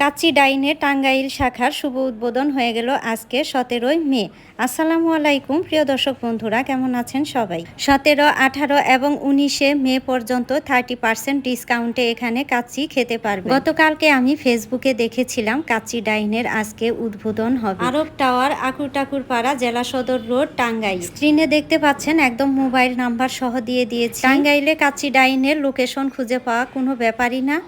কাচ্চি ডাইনে টাঙ্গাইল শাখার শুভ উদ্বোধন হয়ে গেল আজকে 17 মে। আসসালামু আলাইকুম প্রিয় দর্শক বন্ধুরা, কেমন আছেন সবাই? 17, 18 এবং 19 মে পর্যন্ত 30% ডিসকাউন্টে এখানে কাচ্চি খেতে পারবে। গতকালকে আমি ফেসবুকে দেখেছিলাম কাচ্চি ডাইনের আজকে উদ্বোধন হবে। আরব টাওয়ার, আকুটাকুরপাড়া, জেলা সদর রোড, টাঙ্গাইল। স্ক্রিনে দেখতে পাচ্ছেন একদম মোবাইল নাম্বার সহ দিয়ে দিয়েছি। টাঙ্গাইলে কাচ্চি ডাইনের লোকেশন খুঁজে পাওয়া কোনো ব্যাপারই না,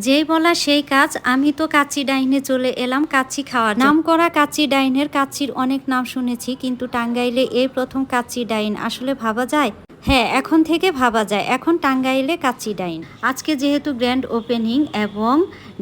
যেই বলা সেই কাজ। আমি তো কাচ্চি ডাইনে চলে এলাম কাচ্চি খাওয়ার। নাম করা কাচ্চি ডাইনের কাচ্চির অনেক নাম শুনেছি, কিন্তু টাঙ্গাইলে এই প্রথম কাচ্চি ডাইন। আসলে ভাবা যায়? হ্যাঁ, এখন থেকে ভাবা যায়। এখন টাঙ্গাইলে কাচ্চি ডাইন। আজকে যেহেতু গ্র্যান্ড ওপেনিং এবং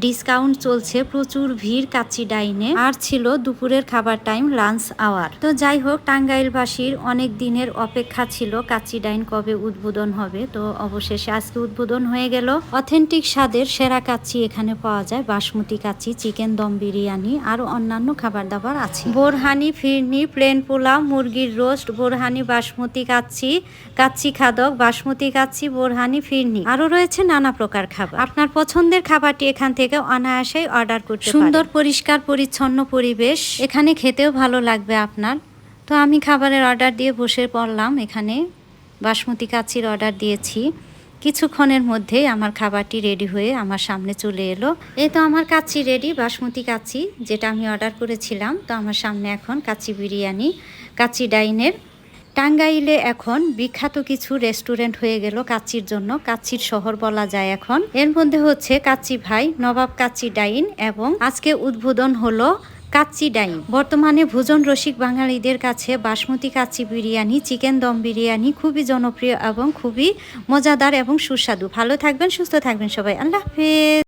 ডিসকাউন্ট চলছে, প্রচুর ভিড় কাচ্চি ডাইনে। আর ছিল দুপুরের খাবার টাইম, লাঞ্চ আওয়ার। তো যাই হোক, টাঙ্গাইলবাসীর অনেক দিনের অপেক্ষা ছিল কাচ্চি ডাইন কবে উদ্বোধন হবে। তো অবশেষে আজকে উদ্বোধন হয়ে গেল। অথেন্টিক স্বাদের সেরা কাচ্চি এখানে পাওয়া যায়। বাসমতি কাচ্চি, চিকেন দম বিরিয়ানি, আরো অন্যান্য খাবার দাবার আছে। বোরহানি, ফিরনি, প্লেন পোলাও, মুরগির রোস্ট, বোরহানি বাসমতি কাচ্চি, কাচ্চি খাদক, বাসমতি কাচ্চি, বোরহানি, ফিরনি, আরো রয়েছে নানা প্রকার খাবার। আপনার পছন্দের খাবারটি এখান থেকে অনায়াসেই অর্ডার করতে পারেন। সুন্দর পরিষ্কার পরিচ্ছন্ন পরিবেশ, এখানে খেতেও ভালো লাগবে আপনার। তো আমি খাবারের অর্ডার দিয়ে বসে পড়লাম। এখানে বাসমতি কাচ্চির অর্ডার দিয়েছি। কিছুক্ষণের মধ্যেই আমার খাবারটি রেডি হয়ে আমার সামনে চলে এলো। এই তো আমার কাচ্চি রেডি, বাসমতি কাচ্চি যেটা আমি অর্ডার করেছিলাম। তো আমার সামনে এখন কাচ্চি বিরিয়ানি কাচ্চি ডাইনের। টাঙ্গাইলে এখন বিখ্যাত কিছু রেস্টুরেন্ট হয়ে গেল কাচ্চির জন্য। কাচ্চির শহর বলা যায় এখন। এর মধ্যে হচ্ছে কাচ্চি ভাই, নবাব কাচ্চি ডাইন এবং আজকে উদ্বোধন হলো কাচ্চি ডাইন। বর্তমানে ভোজন রসিক বাঙালিদের কাছে বাসমতি কাচ্চি বিরিয়ানি, চিকেন দম বিরিয়ানি খুবই জনপ্রিয় এবং খুবই মজাদার এবং সুস্বাদু। ভালো থাকবেন, সুস্থ থাকবেন সবাই। আল্লাহ হাফেজ।